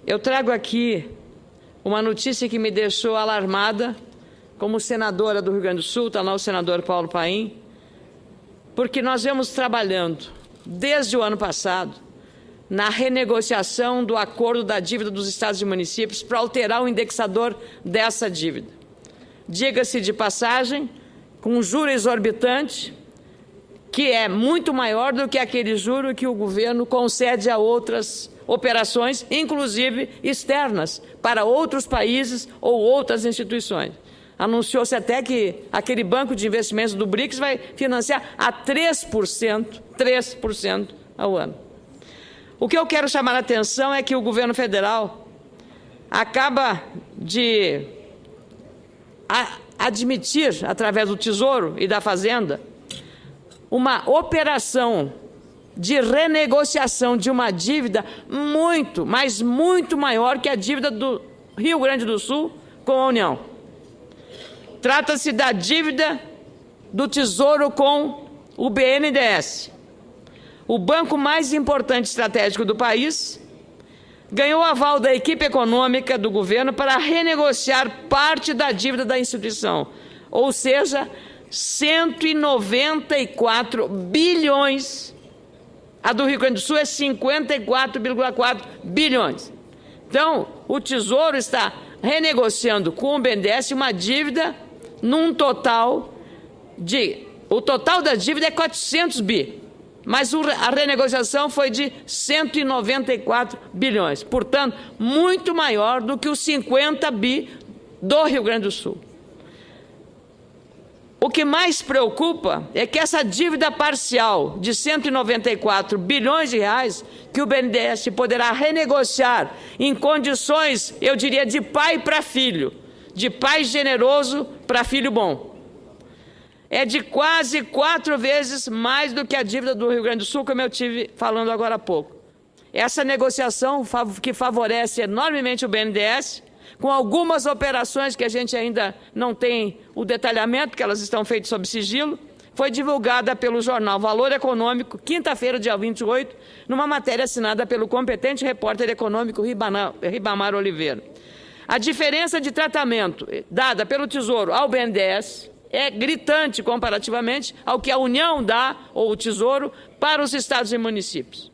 Eu trago aqui uma notícia que me deixou alarmada, como senadora do Rio Grande do Sul, está lá o senador Paulo Paim, porque nós vemos trabalhando, desde o ano passado, na renegociação do acordo da dívida dos estados e municípios para alterar o indexador dessa dívida. Diga-se de passagem, com um juro exorbitante, que é muito maior do que aquele juro que o governo concede a outras operações, inclusive externas, para outros países ou outras instituições. Anunciou-se até que aquele banco de investimentos do BRICS vai financiar a 3% ao ano. O que eu quero chamar a atenção é que o governo federal acaba de admitir, através do Tesouro e da Fazenda, uma operação de renegociação de uma dívida muito, mas muito maior que a dívida do Rio Grande do Sul com a União. Trata-se da dívida do Tesouro com o BNDES. O banco mais importante estratégico do país ganhou o aval da equipe econômica do governo para renegociar parte da dívida da instituição, ou seja, 194 bilhões. A do Rio Grande do Sul é 54,4 bilhões. Então, o Tesouro está renegociando com o BNDES uma dívida num total de... O total da dívida é 400 bi, mas a renegociação foi de 194 bilhões. Portanto, muito maior do que os 50 bi do Rio Grande do Sul. O que mais preocupa é que essa dívida parcial de 194 bilhões de reais que o BNDES poderá renegociar em condições, eu diria, de pai para filho, de pai generoso para filho bom, é de quase 4 vezes mais do que a dívida do Rio Grande do Sul, como eu estive falando agora há pouco. Essa negociação que favorece enormemente o BNDES, com algumas operações que a gente ainda não tem o detalhamento, porque elas estão feitas sob sigilo, foi divulgada pelo jornal Valor Econômico, quinta-feira, dia 28, numa matéria assinada pelo competente repórter econômico Ribamar Oliveira. A diferença de tratamento dada pelo Tesouro ao BNDES é gritante comparativamente ao que a União dá, ou o Tesouro, para os estados e municípios,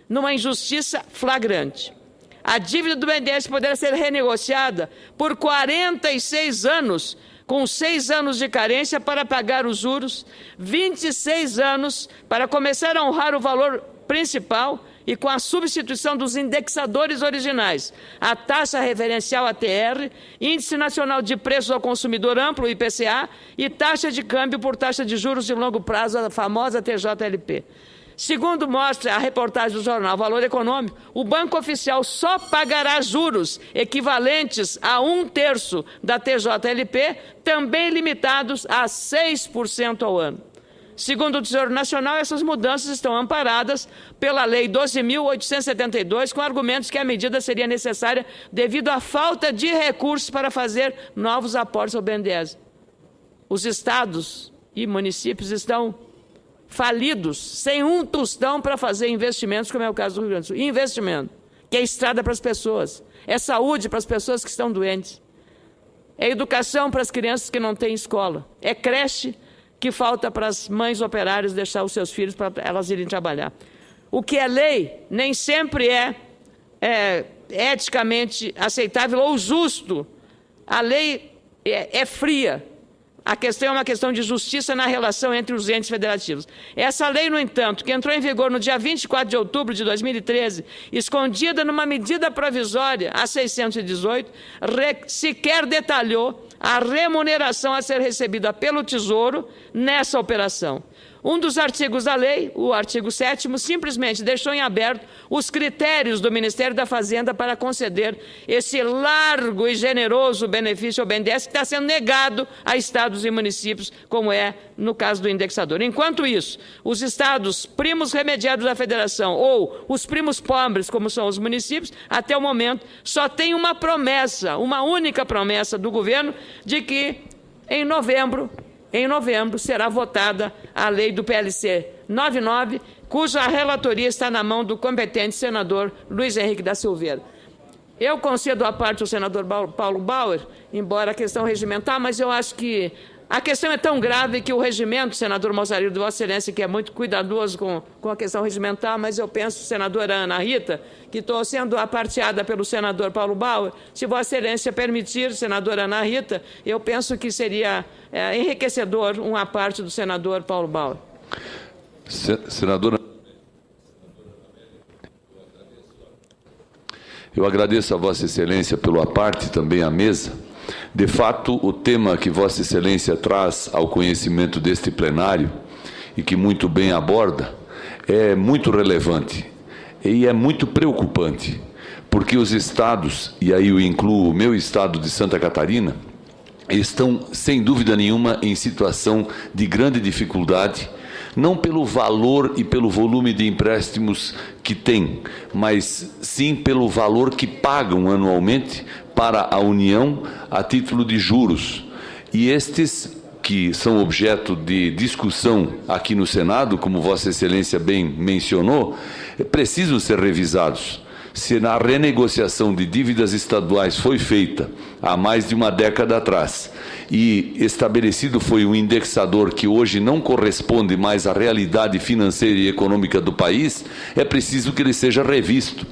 numa injustiça flagrante. A dívida do BNDES poderá ser renegociada por 46 anos, com 6 anos de carência para pagar os juros, 26 anos para começar a honrar o valor principal e com a substituição dos indexadores originais, a taxa referencial ATR, Índice Nacional de Preços ao Consumidor Amplo, IPCA, e taxa de câmbio por taxa de juros de longo prazo, a famosa TJLP. Segundo mostra a reportagem do jornal Valor Econômico, o Banco Oficial só pagará juros equivalentes a 1/3 da TJLP, também limitados a 6% ao ano. Segundo o Tesouro Nacional, essas mudanças estão amparadas pela Lei 12.872, com argumentos que a medida seria necessária devido à falta de recursos para fazer novos aportes ao BNDES. Os estados e municípios estão falidos, sem um tostão para fazer investimentos, como é o caso do Rio Grande do Sul. Investimento, que é estrada para as pessoas, é saúde para as pessoas que estão doentes, é educação para as crianças que não têm escola, é creche que falta para as mães operárias deixar os seus filhos para elas irem trabalhar. O que é lei nem sempre é eticamente aceitável ou justo. A lei é fria. A questão é uma questão de justiça na relação entre os entes federativos. Essa lei, no entanto, que entrou em vigor no dia 24 de outubro de 2013, escondida numa medida provisória, a 618, sequer detalhou a remuneração a ser recebida pelo Tesouro nessa operação. Um dos artigos da lei, o artigo 7º, simplesmente deixou em aberto os critérios do Ministério da Fazenda para conceder esse largo e generoso benefício ao BNDES que está sendo negado a estados e municípios, como é no caso do indexador. Enquanto isso, os estados primos remediados da federação ou os primos pobres, como são os municípios, até o momento só tem uma promessa, uma única promessa do governo de que em novembro será votada a lei do PLC 99, cuja relatoria está na mão do competente senador Luiz Henrique da Silveira. Eu concedo a parte do senador Paulo Bauer, embora a questão regimentar, mas eu acho que a questão é tão grave que o regimento, senador Mozarino, Vossa Excelência, que é muito cuidadoso com a questão regimentar, mas eu penso, senadora Ana Rita, que estou sendo aparteada pelo senador Paulo Bauer, se Vossa Excelência permitir, senadora Ana Rita, eu penso que seria enriquecedor uma parte do senador Paulo Bauer. Senadora, eu agradeço a Vossa Excelência pelo aparte, também à mesa. De fato, o tema que Vossa Excelência traz ao conhecimento deste plenário, e que muito bem aborda, é muito relevante e é muito preocupante, porque os estados, e aí eu incluo o meu estado de Santa Catarina, estão, sem dúvida nenhuma, em situação de grande dificuldade, não pelo valor e pelo volume de empréstimos que têm, mas sim pelo valor que pagam anualmente para a União a título de juros. E estes, que são objeto de discussão aqui no Senado, como Vossa Excelência bem mencionou, precisam ser revisados. Se a renegociação de dívidas estaduais foi feita há mais de uma década atrás e estabelecido foi um indexador que hoje não corresponde mais à realidade financeira e econômica do país, é preciso que ele seja revisto.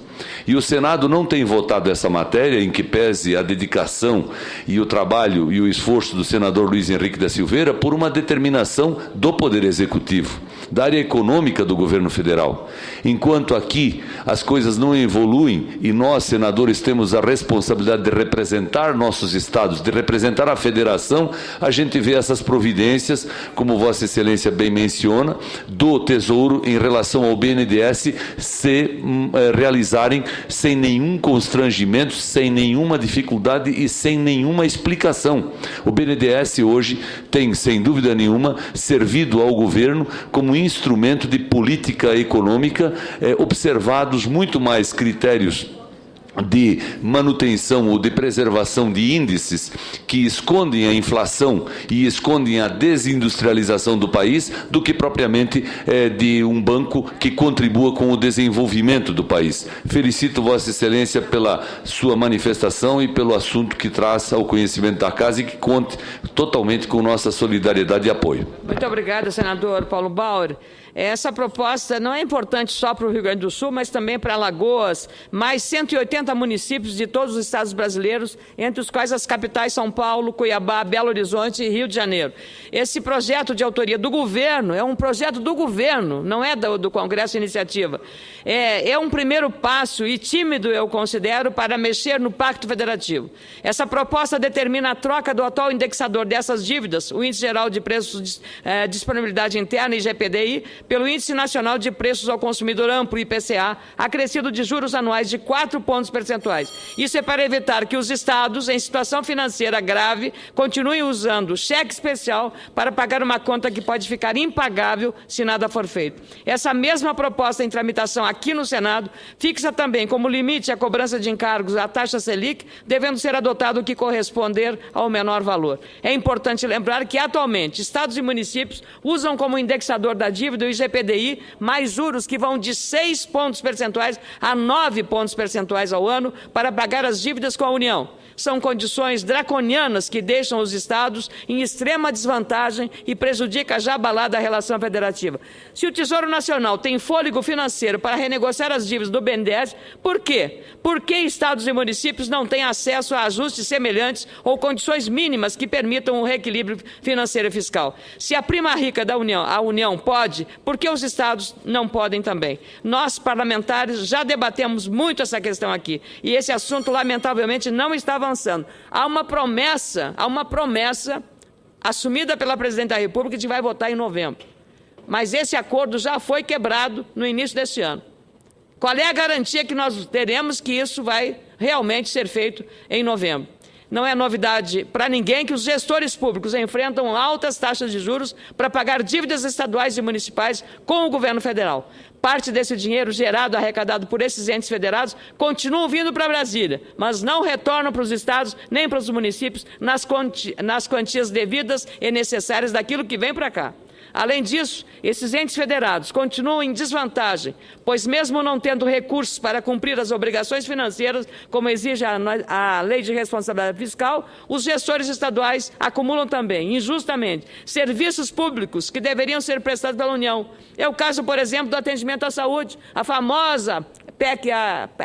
E o Senado não tem votado essa matéria, em que pese a dedicação e o trabalho e o esforço do senador Luiz Henrique da Silveira, por uma determinação do Poder Executivo, da área econômica do governo federal. Enquanto aqui as coisas não evoluem e nós, senadores, temos a responsabilidade de representar nossos estados, de representar a federação, a gente vê essas providências, como Vossa Excelência bem menciona, do Tesouro em relação ao BNDES se realizarem sem nenhum constrangimento, sem nenhuma dificuldade e sem nenhuma explicação. O BNDES hoje tem, sem dúvida nenhuma, servido ao governo como instrumento de política econômica, observados muito mais critérios de manutenção ou de preservação de índices que escondem a inflação e escondem a desindustrialização do país, do que propriamente de um banco que contribua com o desenvolvimento do país. Felicito Vossa Excelência pela sua manifestação e pelo assunto que traz ao conhecimento da Casa e que conte totalmente com nossa solidariedade e apoio. Muito obrigada, senador Paulo Bauer. Essa proposta não é importante só para o Rio Grande do Sul, mas também para Alagoas, mais 180 municípios de todos os estados brasileiros, entre os quais as capitais São Paulo, Cuiabá, Belo Horizonte e Rio de Janeiro. Esse projeto de autoria do governo é um projeto do governo, não é do Congresso Iniciativa. É um primeiro passo, e tímido eu considero, para mexer no Pacto Federativo. Essa proposta determina a troca do atual indexador dessas dívidas, o Índice Geral de Preços de Disponibilidade Interna, IGPDI, pelo Índice Nacional de Preços ao Consumidor Amplo, IPCA, acrescido de juros anuais de 4 pontos percentuais. Isso é para evitar que os estados, em situação financeira grave, continuem usando cheque especial para pagar uma conta que pode ficar impagável se nada for feito. Essa mesma proposta em tramitação aqui no Senado fixa também como limite a cobrança de encargos a taxa Selic, devendo ser adotado o que corresponder ao menor valor. É importante lembrar que, atualmente, estados e municípios usam como indexador da dívida o IGPDI, mais juros que vão de 6 pontos percentuais a 9 pontos percentuais ao ano para pagar as dívidas com a União. São condições draconianas que deixam os estados em extrema desvantagem e prejudica a já abalada relação federativa. Se o Tesouro Nacional tem fôlego financeiro para renegociar as dívidas do BNDES, por quê? Por que estados e municípios não têm acesso a ajustes semelhantes ou condições mínimas que permitam um reequilíbrio financeiro e fiscal? Se a prima rica da União, a União, pode, por que os estados não podem também? Nós, parlamentares, já debatemos muito essa questão aqui, e esse assunto, lamentavelmente, não está avançando. Há uma promessa assumida pela Presidente da República que a gente vai votar em novembro. Mas esse acordo já foi quebrado no início deste ano. Qual é a garantia que nós teremos que isso vai realmente ser feito em novembro? Não é novidade para ninguém que os gestores públicos enfrentam altas taxas de juros para pagar dívidas estaduais e municipais com o governo federal. Parte desse dinheiro gerado, arrecadado por esses entes federados, continua vindo para Brasília, mas não retornam para os estados nem para os municípios nas quantias devidas e necessárias daquilo que vem para cá. Além disso, esses entes federados continuam em desvantagem, pois mesmo não tendo recursos para cumprir as obrigações financeiras, como exige a Lei de Responsabilidade Fiscal, os gestores estaduais acumulam também, injustamente, serviços públicos que deveriam ser prestados pela União. É o caso, por exemplo, do atendimento à saúde, a famosa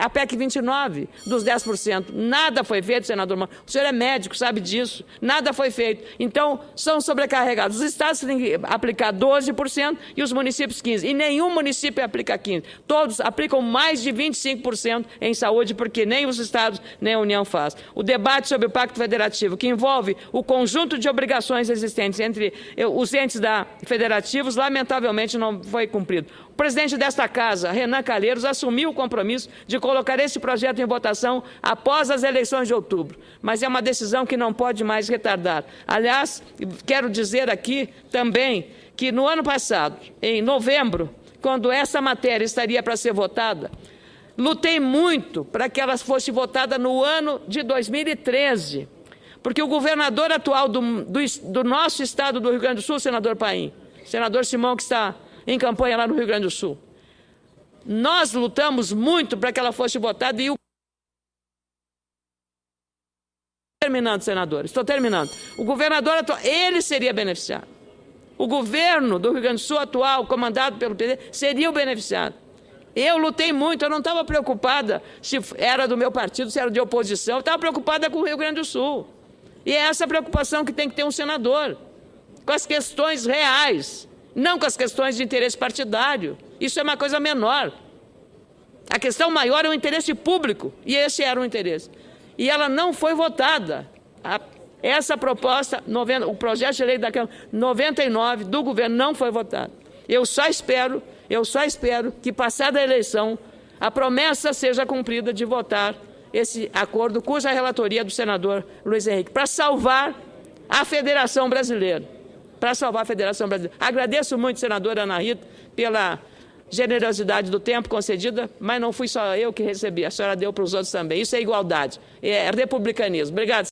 a PEC 29, dos 10%. Nada foi feito, senador Mano. O senhor é médico, sabe disso. Nada foi feito. Então, são sobrecarregados. Os estados têm que aplicar 12% e os municípios 15%. E nenhum município aplica 15%. Todos aplicam mais de 25% em saúde, porque nem os estados nem a União faz. O debate sobre o Pacto Federativo, que envolve o conjunto de obrigações existentes entre os entes federativos, lamentavelmente não foi cumprido. O presidente desta Casa, Renan Calheiros, assumiu o compromisso de colocar esse projeto em votação após as eleições de outubro, mas é uma decisão que não pode mais retardar. Aliás, quero dizer aqui também que no ano passado, em novembro, quando essa matéria estaria para ser votada, lutei muito para que ela fosse votada no ano de 2013, porque o governador atual do nosso estado do Rio Grande do Sul, senador Paim, senador Simão, que está em campanha lá no Rio Grande do Sul. Nós lutamos muito para que ela fosse votada e terminando, senador, estou terminando. O governador atual, ele seria beneficiado. O governo do Rio Grande do Sul atual, comandado pelo PT, seria o beneficiado. Eu lutei muito, eu não estava preocupada se era do meu partido, se era de oposição, eu estava preocupada com o Rio Grande do Sul. E é essa preocupação que tem que ter um senador, com as questões reais, não com as questões de interesse partidário. Isso é uma coisa menor. A questão maior é o interesse público, e esse era o interesse. E ela não foi votada. Essa proposta, o projeto de lei da Câmara 99 do governo não foi votado. Eu só espero que, passada a eleição, a promessa seja cumprida de votar esse acordo, cuja relatoria é do senador Luiz Henrique, para salvar a Federação Brasileira. Agradeço muito, senadora Ana Rita, pela generosidade do tempo concedida, mas não fui só eu que recebi, a senhora deu para os outros também. Isso é igualdade, é republicanismo. Obrigado.